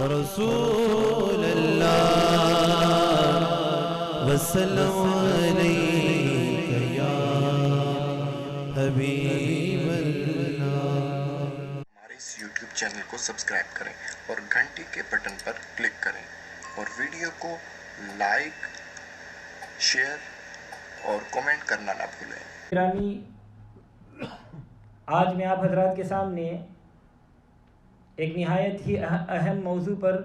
رسول اللہ وسلم علیک یا حبیب اللہ۔ ہمارے اس یوٹیوب چینل کو سبسکرائب کریں اور گھنٹی کے بٹن پر کلک کریں اور ویڈیو کو لائک، شیئر اور کومنٹ کرنا نہ بھولیں۔ گرامی، آج میں آپ حضرات کے سامنے ایک نہایت ہی اہم موضوع پر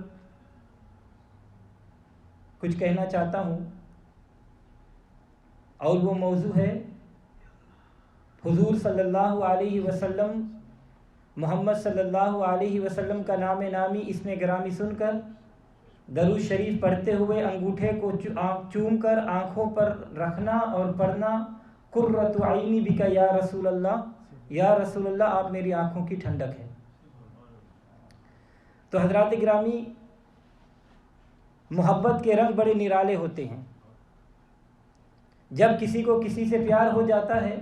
کچھ کہنا چاہتا ہوں، اور وہ موضوع ہے حضور صلی اللہ علیہ وسلم، محمد صلی اللہ علیہ وسلم کا نام نامی اسم گرامی سن کر درود شریف پڑھتے ہوئے انگوٹھے کو چوم کر آنکھوں پر رکھنا اور پڑھنا، قرۃ عینی بک یا رسول اللہ، یا رسول اللہ آپ میری آنکھوں کی ٹھنڈک ہے۔ تو حضرات گرامی، محبت کے رنگ بڑے نرالے ہوتے ہیں۔ جب کسی کو کسی سے پیار ہو جاتا ہے،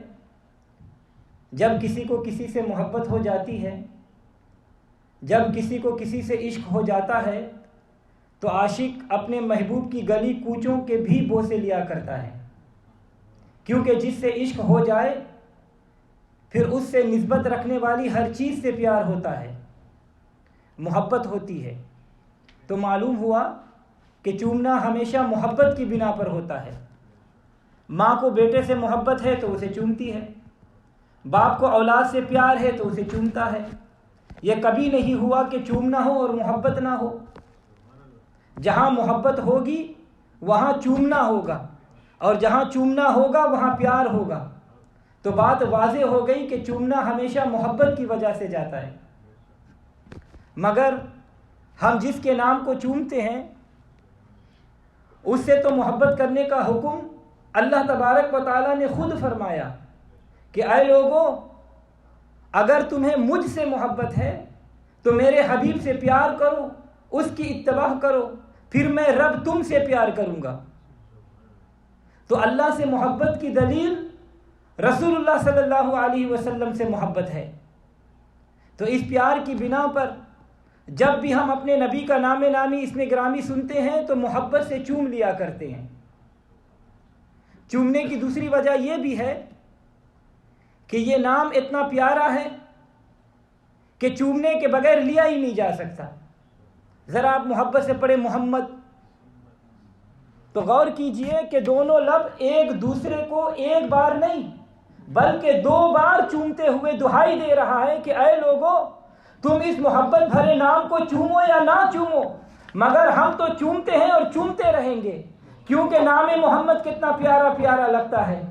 جب کسی کو کسی سے محبت ہو جاتی ہے، جب کسی کو کسی سے عشق ہو جاتا ہے، تو عاشق اپنے محبوب کی گلی کوچوں کے بھی بوسے لیا کرتا ہے، کیونکہ جس سے عشق ہو جائے پھر اس سے نسبت رکھنے والی ہر چیز سے پیار ہوتا ہے، محبت ہوتی ہے۔ تو معلوم ہوا کہ چومنا ہمیشہ محبت کی بنا پر ہوتا ہے۔ ماں کو بیٹے سے محبت ہے تو اسے چومتی ہے، باپ کو اولاد سے پیار ہے تو اسے چومتا ہے۔ یہ کبھی نہیں ہوا کہ چومنا ہو اور محبت نہ ہو۔ جہاں محبت ہوگی وہاں چومنا ہوگا، اور جہاں چومنا ہوگا وہاں پیار ہوگا۔ تو بات واضح ہو گئی کہ چومنا ہمیشہ محبت کی وجہ سے جاتا ہے، مگر ہم جس کے نام کو چومتے ہیں اس سے تو محبت کرنے کا حکم اللہ تبارک و تعالیٰ نے خود فرمایا کہ اے لوگوں، اگر تمہیں مجھ سے محبت ہے تو میرے حبیب سے پیار کرو، اس کی اتباع کرو، پھر میں رب تم سے پیار کروں گا۔ تو اللہ سے محبت کی دلیل رسول اللہ صلی اللہ علیہ وسلم سے محبت ہے۔ تو اس پیار کی بنا پر جب بھی ہم اپنے نبی کا نام نامی اسم گرامی سنتے ہیں تو محبت سے چوم لیا کرتے ہیں۔ چومنے کی دوسری وجہ یہ بھی ہے کہ یہ نام اتنا پیارا ہے کہ چومنے کے بغیر لیا ہی نہیں جا سکتا۔ ذرا آپ محبت سے پڑھیں محمد، تو غور کیجئے کہ دونوں لب ایک دوسرے کو ایک بار نہیں بلکہ 2 بار چومتے ہوئے دہائی دے رہا ہے کہ اے لوگوں، تم اس محبت بھرے نام کو چومو یا نہ چومو، مگر ہم تو چومتے ہیں اور چومتے رہیں گے، کیونکہ نام محمد کتنا پیارا پیارا لگتا ہے،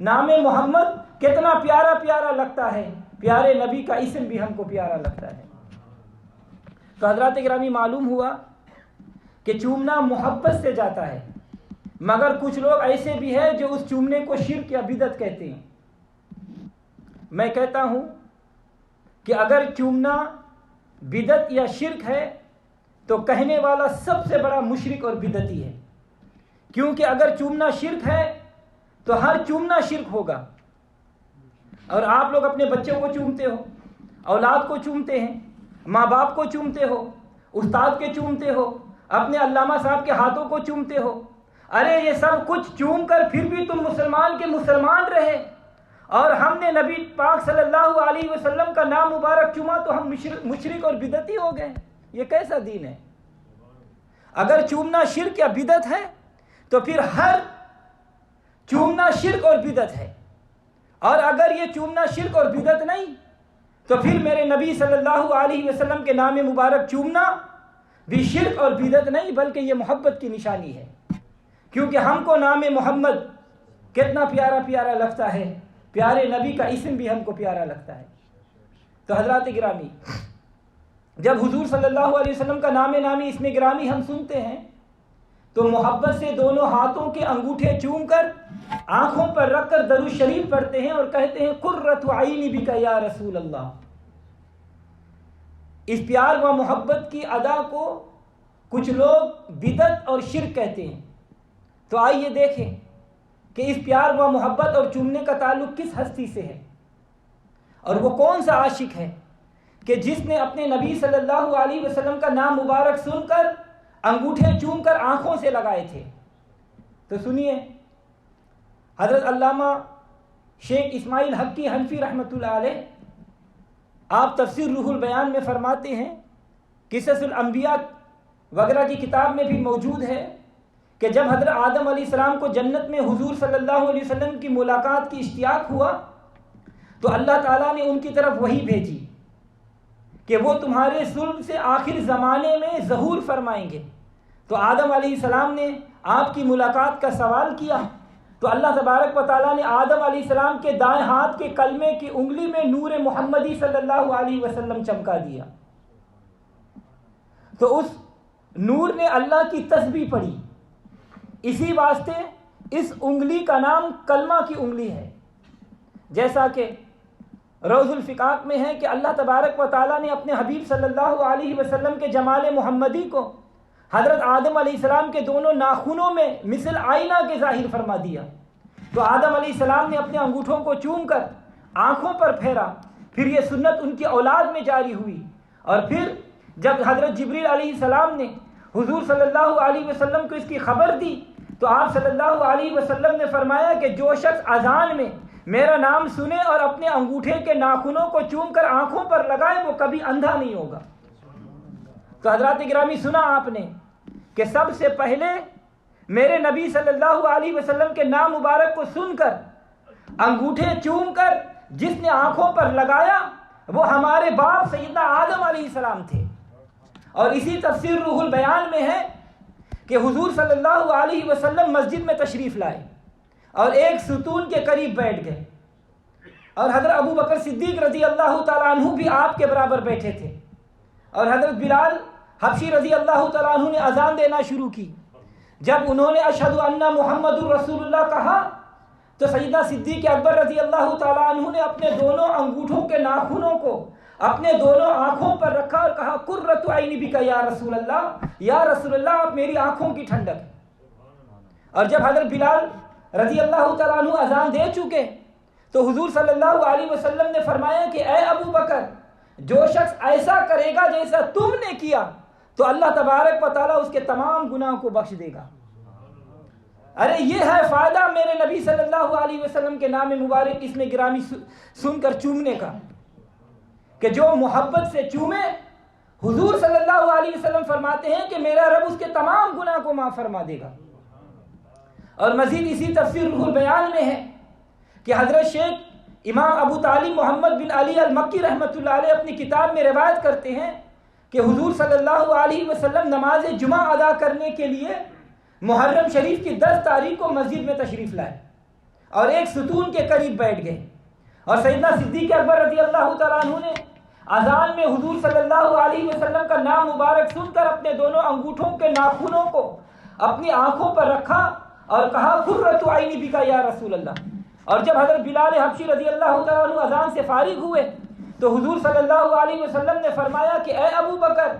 نام محمد کتنا پیارا پیارا لگتا ہے، پیارے نبی کا اسم بھی ہم کو پیارا لگتا ہے۔ تو حضرات گرامی، معلوم ہوا کہ چومنا محبت سے جاتا ہے، مگر کچھ لوگ ایسے بھی ہیں جو اس چومنے کو شرک یا بدعت کہتے ہیں۔ میں کہتا ہوں کہ اگر چومنا بدعت یا شرک ہے تو کہنے والا سب سے بڑا مشرک اور بدعتی ہے، کیونکہ اگر چومنا شرک ہے تو ہر چومنا شرک ہوگا۔ اور آپ لوگ اپنے بچوں کو چومتے ہو، اولاد کو چومتے ہیں، ماں باپ کو چومتے ہو، استاد کے چومتے ہو، اپنے علامہ صاحب کے ہاتھوں کو چومتے ہو۔ ارے یہ سب کچھ چوم کر پھر بھی تم مسلمان کے مسلمان رہے، اور ہم نے نبی پاک صلی اللہ علیہ وسلم کا نام مبارک چوما تو ہم مشرک اور بدعتی ہو گئے۔ یہ کیسا دین ہے؟ اگر چومنا شرک یا بدعت ہے تو پھر ہر چومنا شرک اور بدعت ہے، اور اگر یہ چومنا شرک اور بدعت نہیں تو پھر میرے نبی صلی اللہ علیہ وسلم کے نام مبارک چومنا بھی شرک اور بدعت نہیں بلکہ یہ محبت کی نشانی ہے، کیونکہ ہم کو نام محمد کتنا پیارا پیارا لگتا ہے، پیارے نبی کا اسم بھی ہم کو پیارا لگتا ہے۔ تو حضرات گرامی، جب حضور صلی اللہ علیہ وسلم کا نام نامی اسم گرامی ہم سنتے ہیں تو محبت سے دونوں ہاتھوں کے انگوٹھے چوم کر آنکھوں پر رکھ کر درود شریف پڑھتے ہیں اور کہتے ہیں قرۃ عینی بک یا رسول اللہ۔ اس پیار و محبت کی ادا کو کچھ لوگ بدعت اور شرک کہتے ہیں۔ تو آئیے دیکھیں کہ اس پیار و محبت اور چومنے کا تعلق کس ہستی سے ہے، اور وہ کون سا عاشق ہے کہ جس نے اپنے نبی صلی اللہ علیہ وسلم کا نام مبارک سن کر انگوٹھے چوم کر آنکھوں سے لگائے تھے۔ تو سنیے، حضرت علامہ شیخ اسماعیل حقی حنفی رحمۃ اللہ علیہ آپ تفسیر روح البیان میں فرماتے ہیں، قصص الانبیاء وغیرہ کی کتاب میں بھی موجود ہے کہ جب حضرت آدم علیہ السلام کو جنت میں حضور صلی اللہ علیہ وسلم کی ملاقات کی اشتیاق ہوا تو اللہ تعالیٰ نے ان کی طرف وحی بھیجی کہ وہ تمہارے صلب سے آخر زمانے میں ظہور فرمائیں گے۔ تو آدم علیہ السلام نے آپ کی ملاقات کا سوال کیا تو اللہ تبارک و تعالیٰ نے آدم علیہ السلام کے دائیں ہاتھ کے کلمے کی انگلی میں نور محمدی صلی اللہ علیہ وسلم چمکا دیا۔ تو اس نور نے اللہ کی تسبیح پڑھی، اسی واسطے اس انگلی کا نام کلمہ کی انگلی ہے۔ جیسا کہ روض الفقاق میں ہے کہ اللہ تبارک و تعالیٰ نے اپنے حبیب صلی اللہ علیہ وسلم کے جمال محمدی کو حضرت آدم علیہ السلام کے دونوں ناخنوں میں مثل آئینہ کے ظاہر فرما دیا۔ تو آدم علیہ السلام نے اپنے انگوٹھوں کو چوم کر آنکھوں پر پھیرا، پھر یہ سنت ان کی اولاد میں جاری ہوئی، اور پھر جب حضرت جبریل علیہ السلام نے حضور صلی اللہ علیہ وسلم کو اس کی خبر دی تو آپ صلی اللہ علیہ وسلم نے فرمایا کہ جو شخص اذان میں میرا نام سنے اور اپنے انگوٹھے کے ناخنوں کو چوم کر آنکھوں پر لگائے وہ کبھی اندھا نہیں ہوگا۔ تو حضرات گرامی، سنا آپ نے کہ سب سے پہلے میرے نبی صلی اللہ علیہ وسلم کے نام مبارک کو سن کر انگوٹھے چوم کر جس نے آنکھوں پر لگایا وہ ہمارے باپ سیدنا آدم علیہ السلام تھے۔ اور اسی تفسیر روح البیان میں ہے کہ حضور صلی اللہ علیہ وسلم مسجد میں تشریف لائے اور ایک ستون کے قریب بیٹھ گئے، اور حضرت ابو بکر صدیق رضی اللہ تعالیٰ عنہ بھی آپ کے برابر بیٹھے تھے، اور حضرت بلال حبشی رضی اللہ تعالیٰ عنہ نے اذان دینا شروع کی۔ جب انہوں نے اشہد ان محمد الرسول اللہ کہا تو سیدنا صدیق اکبر رضی اللہ تعالیٰ عنہ نے اپنے دونوں انگوٹھوں کے ناخنوں کو اپنے دونوں آنکھوں پر رکھا اور کہا قرۃ عینی بک یا رسول اللہ، یا رسول اللہ آپ میری آنکھوں کی ٹھنڈک۔ اور جب حضرت بلال رضی اللہ تعالیٰ عنہ اذان دے چکے تو حضور صلی اللہ علیہ وسلم نے فرمایا کہ اے ابو بکر، جو شخص ایسا کرے گا جیسا تم نے کیا تو اللہ تبارک و تعالیٰ اس کے تمام گناہوں کو بخش دے گا۔ ارے یہ ہے فائدہ میرے نبی صلی اللہ علیہ وسلم کے نام مبارک اس میں گرامی سن کر چومنے کا، کہ جو محبت سے چومے، حضور صلی اللہ علیہ وسلم فرماتے ہیں کہ میرا رب اس کے تمام گناہ کو معاف فرما دے گا۔ اور مزید اسی تفسیر روح البیان میں ہے کہ حضرت شیخ امام ابو طالب محمد بن علی المکی رحمۃ اللہ علیہ اپنی کتاب میں روایت کرتے ہیں کہ حضور صلی اللہ علیہ وسلم نماز جمعہ ادا کرنے کے لیے محرم شریف کی 10 تاریخ کو مسجد میں تشریف لائے اور ایک ستون کے قریب بیٹھ گئے، اور سیدنا صدیق اکبر رضی اللہ تعالیٰ عنہ نے اذان میں حضور صلی اللہ علیہ وسلم کا نام مبارک سن کر اپنے دونوں انگوٹھوں کے ناخنوں کو اپنی آنکھوں پر رکھا اور کہا قرۃ عینی بک یا رسول اللہ۔ اور جب حضرت بلال حبشی رضی اللہ تعالیٰ عنہ اذان سے فارغ ہوئے تو حضور صلی اللہ علیہ وسلم نے فرمایا کہ اے ابو بکر،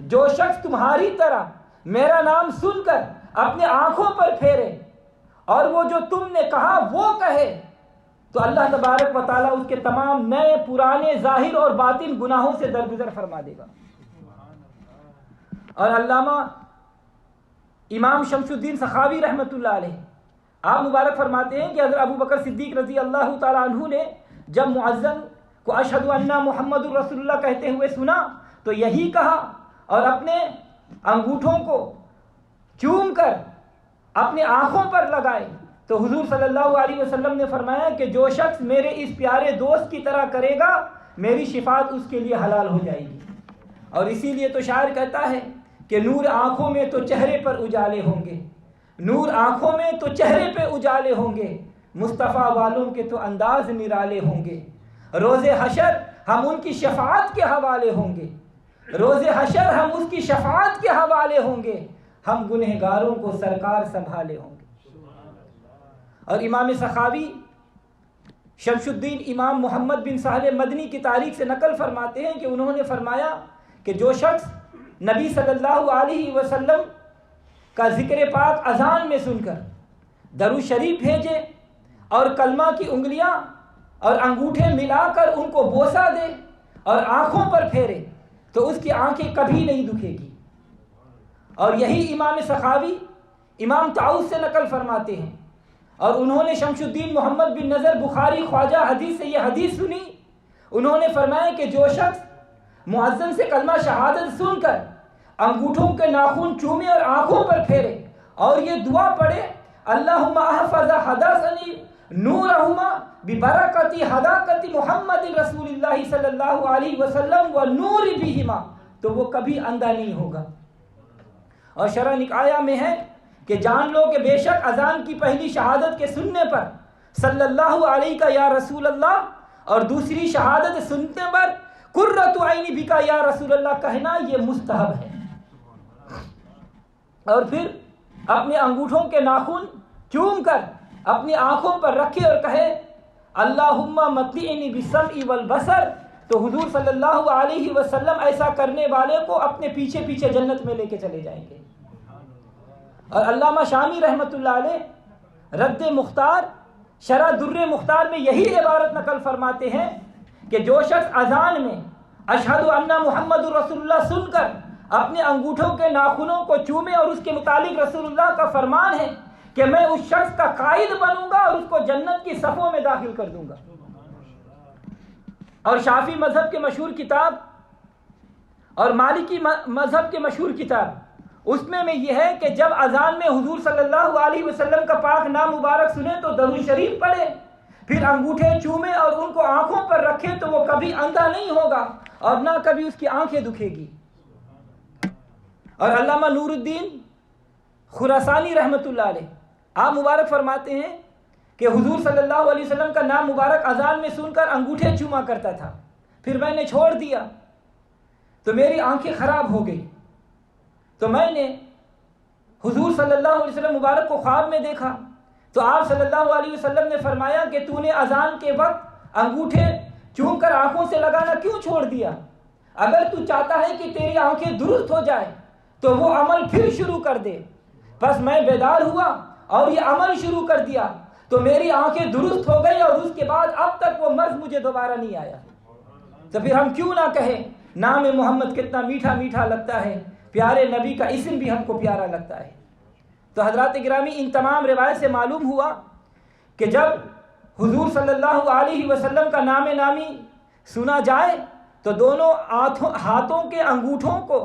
جو شخص تمہاری طرح میرا نام سن کر اپنے آنکھوں پر پھیرے اور وہ جو تم نے کہا وہ کہے تو اللہ تبارک و تعالیٰ اس کے تمام نئے پرانے ظاہر اور باطن گناہوں سے درگزر فرما دے گا۔ اور علامہ امام شمس الدین سخاوی رحمۃ اللہ علیہ آپ مبارک فرماتے ہیں کہ حضرت ابو بکر صدیق رضی اللہ تعالیٰ عنہ نے جب مؤذن کو اشہد ان محمد الرسول اللہ کہتے ہوئے سنا تو یہی کہا اور اپنے انگوٹھوں کو چوم کر اپنے آنکھوں پر لگائے تو حضور صلی اللہ علیہ وسلم نے فرمایا کہ جو شخص میرے اس پیارے دوست کی طرح کرے گا میری شفاعت اس کے لیے حلال ہو جائے گی۔ اور اسی لیے تو شاعر کہتا ہے کہ نور آنکھوں میں تو چہرے پر اجالے ہوں گے، نور آنکھوں میں تو چہرے پہ اجالے ہوں گے، مصطفیٰ والوں کے تو انداز نرالے ہوں گے، روز حشر ہم ان کی شفاعت کے حوالے ہوں گے، روز حشر ہم اس کی شفاعت کے حوالے ہوں گے، ہم گنہگاروں کو سرکار سنبھالے ہوں گے۔ اور امام سخاوی شمس الدین امام محمد بن سہل مدنی کی تاریخ سے نقل فرماتے ہیں کہ انہوں نے فرمایا کہ جو شخص نبی صلی اللہ علیہ وسلم کا ذکر پاک اذان میں سن کر درود شریف بھیجے اور کلمہ کی انگلیاں اور انگوٹھے ملا کر ان کو بوسہ دے اور آنکھوں پر پھیرے تو اس کی آنکھیں کبھی نہیں دکھے گی۔ اور یہی امام سخاوی امام طاؤس سے نقل فرماتے ہیں، اور انہوں نے شمس الدین محمد بن نظر بخاری خواجہ حدیث سے یہ حدیث سنی۔ انہوں نے فرمایا کہ جو شخص مؤذن سے کلمہ شہادت سن کر انگوٹھوں کے ناخن چومے اور آنکھوں پر پھیرے اور یہ دعا پڑھے اللہم احفظ حدثنی نورہما ببرکت حداقت محمد رسول اللہ صلی اللہ علیہ وسلم و نور بہما، تو وہ کبھی اندھا نہیں ہوگا۔ اور شرح نکایا میں ہے کہ جان لو کہ بے شک اذان کی پہلی شہادت کے سننے پر صلی اللہ علیہ کا یا رسول اللہ، اور دوسری شہادت سننے پر قرۃ عینی بکا یا رسول اللہ کہنا یہ مستحب ہے۔ اور پھر اپنے انگوٹھوں کے ناخن چوم کر اپنی آنکھوں پر رکھے اور کہے اللہم متعنی بالسمع والبصر، تو حضور صلی اللہ علیہ وسلم ایسا کرنے والے کو اپنے پیچھے پیچھے جنت میں لے کے چلے جائیں گے۔ اور علامہ شامی رحمۃ اللہ علیہ رد مختار شرح در مختار میں یہی عبارت نقل فرماتے ہیں کہ جو شخص اذان میں اشہد ان محمد رسول اللہ سن کر اپنے انگوٹھوں کے ناخنوں کو چومے، اور اس کے متعلق رسول اللہ کا فرمان ہے کہ میں اس شخص کا قائد بنوں گا اور اس کو جنت کی صفوں میں داخل کر دوں گا۔ اور شافعی مذہب کے مشہور کتاب اور مالکی مذہب کے مشہور کتاب، اس میں یہ ہے کہ جب اذان میں حضور صلی اللہ علیہ وسلم کا پاک نام مبارک سنے تو درود شریف پڑھے، پھر انگوٹھے چومے اور ان کو آنکھوں پر رکھے تو وہ کبھی اندھا نہیں ہوگا اور نہ کبھی اس کی آنکھیں دکھے گی۔ اور علامہ نور الدین خراسانی رحمۃ اللہ علیہ آپ مبارک فرماتے ہیں کہ حضور صلی اللہ علیہ وسلم کا نام مبارک اذان میں سن کر انگوٹھے چوما کرتا تھا، پھر میں نے چھوڑ دیا تو میری آنکھیں خراب ہو گئی، تو میں نے حضور صلی اللہ علیہ وسلم مبارک کو خواب میں دیکھا، تو آپ صلی اللہ علیہ وسلم نے فرمایا کہ تو نے اذان کے وقت انگوٹھے چوم کر آنکھوں سے لگانا کیوں چھوڑ دیا؟ اگر تو چاہتا ہے کہ تیری آنکھیں درست ہو جائے تو وہ عمل پھر شروع کر دے۔ بس میں بیدار ہوا اور یہ عمل شروع کر دیا تو میری آنکھیں درست ہو گئی، اور اس کے بعد اب تک وہ مرض مجھے دوبارہ نہیں آیا۔ تو پھر ہم کیوں نہ کہیں نام محمد کتنا میٹھا میٹھا لگتا ہے، پیارے نبی کا اسم بھی ہم کو پیارا لگتا ہے۔ تو حضرات گرامی، ان تمام روایت سے معلوم ہوا کہ جب حضور صلی اللہ علیہ وسلم کا نام نامی سنا جائے تو دونوں ہاتھوں کے انگوٹھوں کو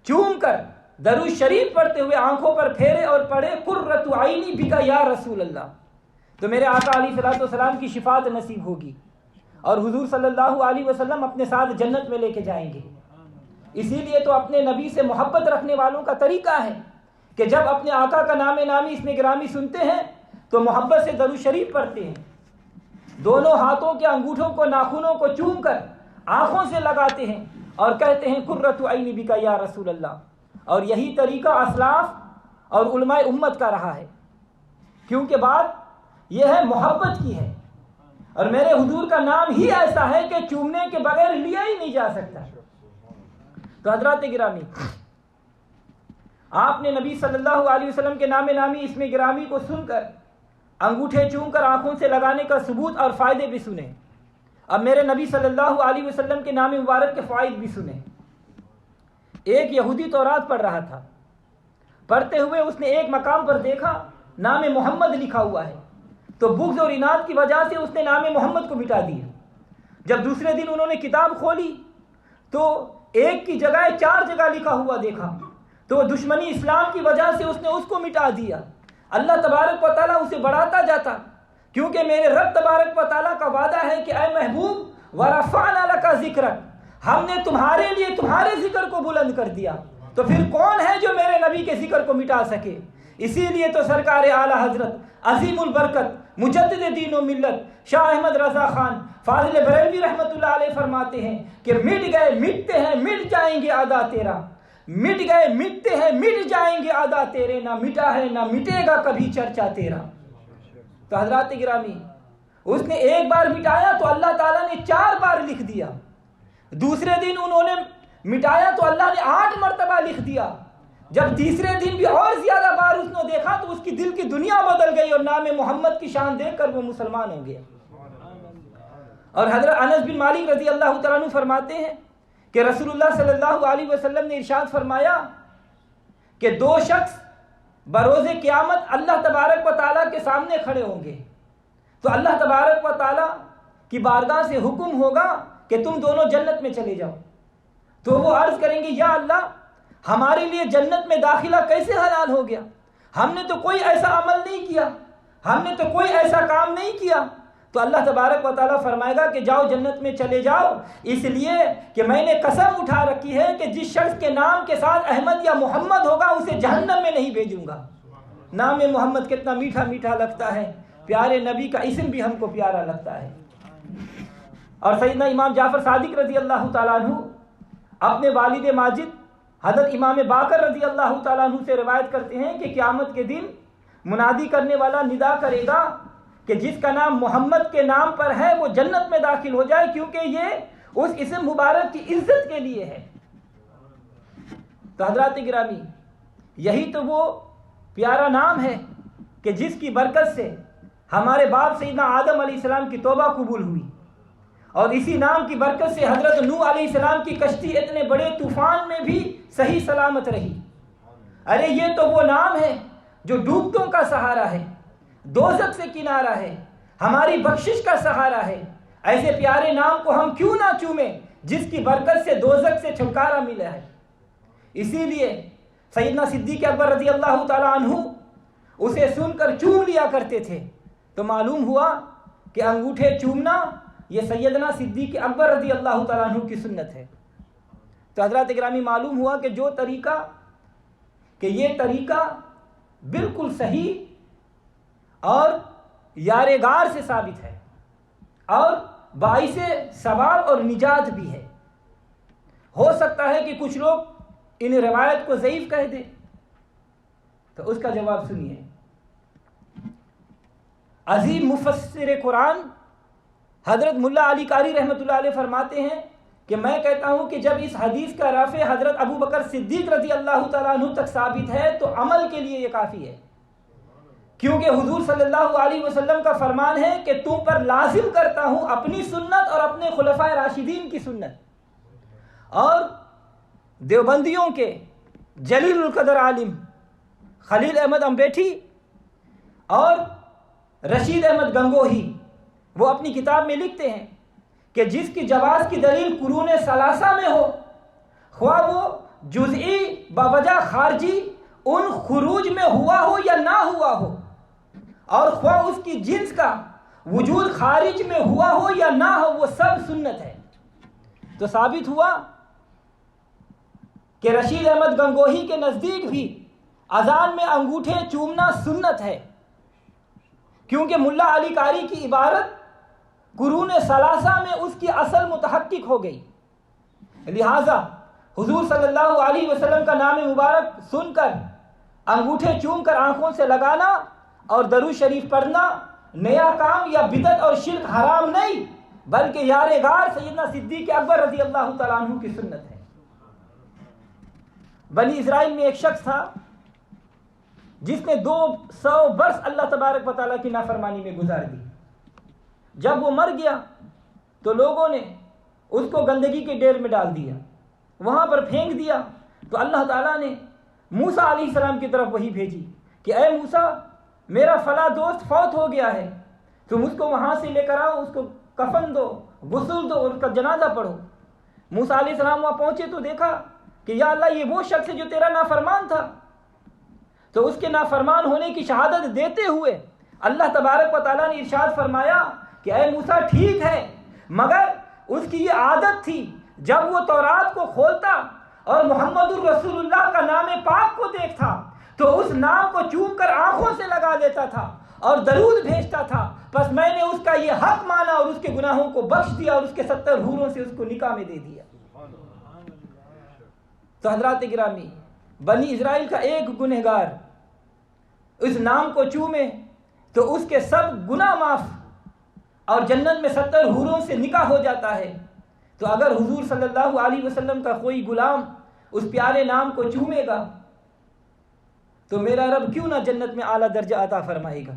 چوم کر درود شریف پڑھتے ہوئے آنکھوں پر پھیرے اور پڑھے قرۃ عینی بک یا رسول اللہ، تو میرے آقا علیہ الصلوۃ والسلام کی شفاعت نصیب ہوگی اور حضور صلی اللہ علیہ وسلم اپنے ساتھ جنت میں لے کے جائیں گے۔ اسی لیے تو اپنے نبی سے محبت رکھنے والوں کا طریقہ ہے کہ جب اپنے آقا کا نام نامی اسم گرامی سنتے ہیں تو محبت سے درود شریف پڑھتے ہیں، دونوں ہاتھوں کے انگوٹھوں کو ناخنوں کو چوم کر آنکھوں سے لگاتے ہیں اور کہتے ہیں قرۃ عینی بک یا رسول اللہ۔ اور یہی طریقہ اسلاف اور علماء امت کا رہا ہے، کیونکہ بات یہ ہے محبت کی ہے، اور میرے حضور کا نام ہی ایسا ہے کہ چومنے کے بغیر لیا ہی نہیں جا سکتا۔ تو حضرات گرامی، آپ نے نبی صلی اللہ علیہ وسلم کے نام نامی اسم گرامی کو سن کر انگوٹھے چوم کر آنکھوں سے لگانے کا ثبوت اور فائدے بھی سنے۔ اب میرے نبی صلی اللہ علیہ وسلم کے نام مبارک کے فوائد بھی سنے۔ ایک یہودی تورات پڑھ رہا تھا، پڑھتے ہوئے اس نے ایک مقام پر دیکھا نام محمد لکھا ہوا ہے، تو بغض اور اناد کی وجہ سے اس نے نام محمد کو مٹا دیا۔ جب دوسرے دن انہوں نے کتاب کھولی تو ایک کی جگہ 4 جگہ لکھا ہوا دیکھا، تو دشمنی اسلام کی وجہ سے اس نے اس کو مٹا دیا۔ اللہ تبارک و تعالیٰ اسے بڑھاتا جاتا، کیونکہ میرے رب تبارک و تعالیٰ کا وعدہ ہے کہ اے محبوب وَرَفَعْنَا لَكَ ذِكْرَكَ، ہم نے تمہارے لیے تمہارے ذکر کو بلند کر دیا، تو پھر کون ہے جو میرے نبی کے ذکر کو مٹا سکے؟ اسی لیے تو سرکار اعلیٰ حضرت عظیم البرکت مجدد دین و ملت شاہ احمد رضا خان فاضل بریلوی رحمۃ اللہ علیہ فرماتے ہیں کہ مٹ گئے مٹتے ہیں مٹ جائیں گے ادا تیرا، مٹ گئے مٹتے ہیں مٹ جائیں گے ادا تیرے، نہ مٹا ہے نہ مٹے گا کبھی چرچا تیرا۔ تو حضرات گرامی، اس نے ایک بار مٹایا تو اللہ تعالیٰ نے 4 بار لکھ دیا، دوسرے دن انہوں نے مٹایا تو اللہ نے 8 مرتبہ لکھ دیا، جب تیسرے دن بھی اور زیادہ بار اس نے دیکھا تو اس کی دل کی دنیا بدل گئی اور نام محمد کی شان دیکھ کر وہ مسلمان ہو گیا۔ اور حضرت انس بن مالک رضی اللہ تعالیٰ عنہ فرماتے ہیں کہ رسول اللہ صلی اللہ علیہ وسلم نے ارشاد فرمایا کہ 2 شخص بروز قیامت اللہ تبارک و تعالیٰ کے سامنے کھڑے ہوں گے، تو اللہ تبارک و تعالیٰ کی بارگاہ سے حکم ہوگا کہ تم دونوں جنت میں چلے جاؤ، تو وہ عرض کریں گے یا اللہ ہمارے لیے جنت میں داخلہ کیسے حلال ہو گیا، ہم نے تو کوئی ایسا عمل نہیں کیا، ہم نے تو کوئی ایسا کام نہیں کیا۔ تو اللہ تبارک و تعالیٰ فرمائے گا کہ جاؤ جنت میں چلے جاؤ، اس لیے کہ میں نے قسم اٹھا رکھی ہے کہ جس شخص کے نام کے ساتھ احمد یا محمد ہوگا اسے جہنم میں نہیں بھیجوں گا۔ نام محمد کتنا میٹھا میٹھا لگتا ہے، پیارے نبی کا اسم بھی ہم کو پیارا لگتا ہے۔ اور سیدنا امام جعفر صادق رضی اللہ تعالیٰ عنہ اپنے والد ماجد حضرت امام باقر رضی اللہ تعالیٰ عنہ سے روایت کرتے ہیں کہ قیامت کے دن منادی کرنے والا ندا کرے گا کہ جس کا نام محمد کے نام پر ہے وہ جنت میں داخل ہو جائے، کیونکہ یہ اس اسم مبارک کی عزت کے لیے ہے۔ تو حضرات گرامی، یہی تو وہ پیارا نام ہے کہ جس کی برکت سے ہمارے باپ سیدنا آدم علیہ السلام کی توبہ قبول ہوئی، اور اسی نام کی برکت سے حضرت نوح علیہ السلام کی کشتی اتنے بڑے طوفان میں بھی صحیح سلامت رہی۔ ارے یہ تو وہ نام ہے جو ڈوبتوں کا سہارا ہے، دوزخ سے کنارہ ہے، ہماری بخشش کا سہارا ہے۔ ایسے پیارے نام کو ہم کیوں نہ چومیں جس کی برکت سے دوزخ سے چھٹکارا ملا ہے۔ اسی لیے سیدنا صدیق اکبر رضی اللہ تعالیٰ عنہ اسے سن کر چوم لیا کرتے تھے، تو معلوم ہوا کہ انگوٹھے چومنا یہ سیدنا صدیق اکبر رضی اللہ تعالیٰ عنہ کی سنت ہے۔ تو حضرات گرامی، معلوم ہوا کہ یہ طریقہ بالکل صحیح اور یارگار سے ثابت ہے اور باعث ثواب اور نجات بھی ہے۔ ہو سکتا ہے کہ کچھ لوگ ان روایت کو ضعیف کہہ دیں، تو اس کا جواب سنیے۔ عظیم مفسر قرآن حضرت ملا علی قاری رحمۃ اللہ علیہ فرماتے ہیں کہ میں کہتا ہوں کہ جب اس حدیث کا رفع حضرت ابو بکر صدیق رضی اللہ تعالیٰ عنہ تک ثابت ہے تو عمل کے لیے یہ کافی ہے، کیونکہ حضور صلی اللہ علیہ وسلم کا فرمان ہے کہ تم پر لازم کرتا ہوں اپنی سنت اور اپنے خلفائے راشدین کی سنت۔ اور دیوبندیوں کے جلیل القدر عالم خلیل احمد امبیٹھی اور رشید احمد گنگوہی وہ اپنی کتاب میں لکھتے ہیں کہ جس کی جواز کی دلیل قرون ثلاثہ میں ہو، خواہ وہ جزئی بوجہ خارجی ان خروج میں ہوا ہو یا نہ ہوا ہو، اور خواہ اس کی جنس کا وجود خارج میں ہوا ہو یا نہ ہو، وہ سب سنت ہے۔ تو ثابت ہوا کہ رشید احمد گنگوہی کے نزدیک بھی اذان میں انگوٹھے چومنا سنت ہے، کیونکہ ملا علی قاری کی عبارت قرون ثلاثہ میں اس کی اصل متحقق ہو گئی۔ لہٰذا حضور صلی اللہ علیہ وسلم کا نام مبارک سن کر انگوٹھے چوم کر آنکھوں سے لگانا اور درود شریف پڑھنا نیا کام یا بدعت اور شرک حرام نہیں، بلکہ یارگار سیدنا صدیق اکبر رضی اللہ تعالیٰ عنہ کی سنت ہے۔ بنی اسرائیل میں ایک شخص تھا جس نے 200 برس اللہ تبارک و تعالیٰ کی نافرمانی میں گزار دی۔ جب وہ مر گیا تو لوگوں نے اس کو گندگی کے ڈھیر میں ڈال دیا، وہاں پر پھینک دیا۔ تو اللہ تعالیٰ نے موسیٰ علیہ السلام کی طرف وحی بھیجی کہ اے موسیٰ، میرا فلاں دوست فوت ہو گیا ہے، تم اس کو وہاں سے لے کر آؤ، اس کو کفن دو، غسل دو اور اس کا جنازہ پڑھو۔ موسیٰ علیہ السلام وہاں پہنچے تو دیکھا کہ یا اللہ، یہ وہ شخص ہے جو تیرا نافرمان تھا۔ تو اس کے نافرمان ہونے کی شہادت دیتے ہوئے اللہ تبارک و تعالیٰ نے ارشاد فرمایا کہ اے موسیٰ، ٹھیک ہے، مگر اس کی یہ عادت تھی جب وہ تورات کو کھولتا اور محمد الرسول اللہ کا نام پاک کو دیکھتا تو اس نام کو چوم کر آنکھوں سے لگا دیتا تھا اور درود بھیجتا تھا۔ پس میں نے اس کا یہ حق مانا اور اس کے گناہوں کو بخش دیا اور اس کے 70 حوروں سے اس کو نکاح میں دے دیا۔ تو حضرات گرامی، بنی اسرائیل کا ایک گنہگار اس نام کو چومے تو اس کے سب گناہ معاف اور جنت میں 70 حوروں سے نکاح ہو جاتا ہے۔ تو اگر حضور صلی اللہ علیہ وسلم کا کوئی غلام اس پیارے نام کو چومے گا تو میرا رب کیوں نہ جنت میں اعلیٰ درجہ عطا فرمائے گا۔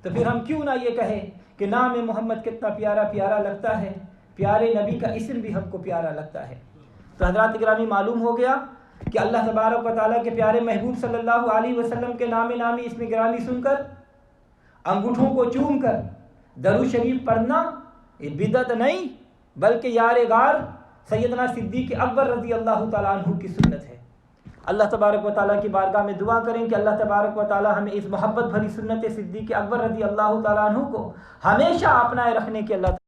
تو پھر ہم کیوں نہ یہ کہیں کہ نام محمد کتنا پیارا پیارا لگتا ہے، پیارے نبی کا اسم بھی ہم کو پیارا لگتا ہے۔ تو حضرات گرامی معلوم ہو گیا کہ اللہ تبارک و تعالیٰ کے پیارے محبوب صلی اللہ علیہ وسلم کے نام نامی اسم گرامی سن کر، انگوٹھوں کو چوم کر درود شریف پڑھنا یہ بدعت نہیں بلکہ یار غار سیدنا صدیق اکبر رضی اللہ تعالیٰ عنہ کی سنت ہے۔ اللہ تبارک و تعالیٰ کی بارگاہ میں دعا کریں کہ اللہ تبارک و تعالیٰ ہمیں اس محبت بھری سنت صدیق اکبر رضی اللہ تعالیٰ عنہ کو ہمیشہ اپنائے رکھنے کی اللہ